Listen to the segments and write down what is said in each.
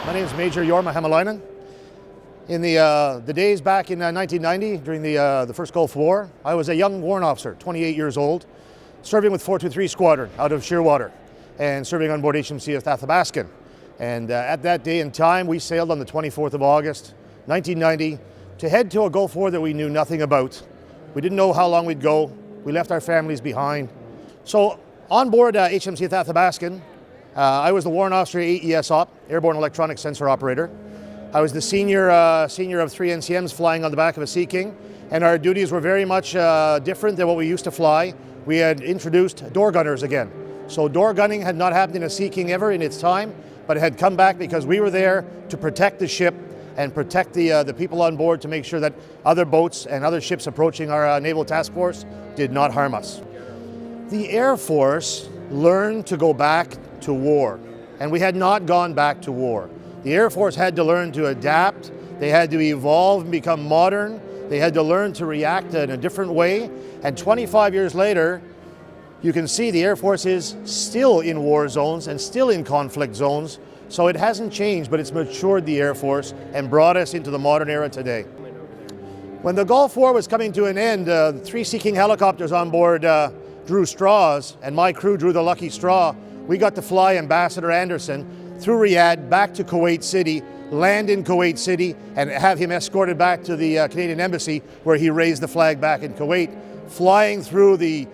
My name is Major Maj Hamalainen. In the days back in 1990, during the first Gulf War, I was a young warrant officer, 28 years old, serving with 423 Squadron out of Shearwater and serving on board HMCS Athabascan. And at that day and time, we sailed on the 24th of August, 1990, to head to a Gulf War that we knew nothing about. We didn't know how long we'd go. We left our families behind. So on board HMCS Athabascan, I was the warrant officer AESOP, Airborne Electronic Sensor Operator. I was the senior of 3 NCMs flying on the back of a Sea King, and our duties were very much different than what we used to fly. We had introduced door gunners again. So door gunning had not happened in a Sea King ever in its time, but it had come back because we were there to protect the ship and protect the people on board, to make sure that other boats and other ships approaching our naval task force did not harm us. The Air Force learned to go back to war, and we had not gone back to war. The Air Force had to learn to adapt, they had to evolve and become modern, they had to learn to react in a different way, and 25 years later, you can see the Air Force is still in war zones and still in conflict zones, so it hasn't changed, but it's matured the Air Force and brought us into the modern era today. When the Gulf War was coming to an end, 3 Sea King helicopters on board drew straws, and my crew drew the lucky straw. We got to fly Ambassador Anderson through Riyadh back to Kuwait City, land in Kuwait City, and have him escorted back to the Canadian Embassy, where he raised the flag back in Kuwait. Flying through the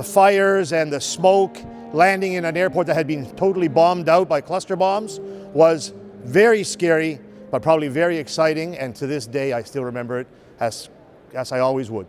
fires and the smoke, landing in an airport that had been totally bombed out by cluster bombs was very scary, but probably very exciting, and to this day I still remember it as I always would.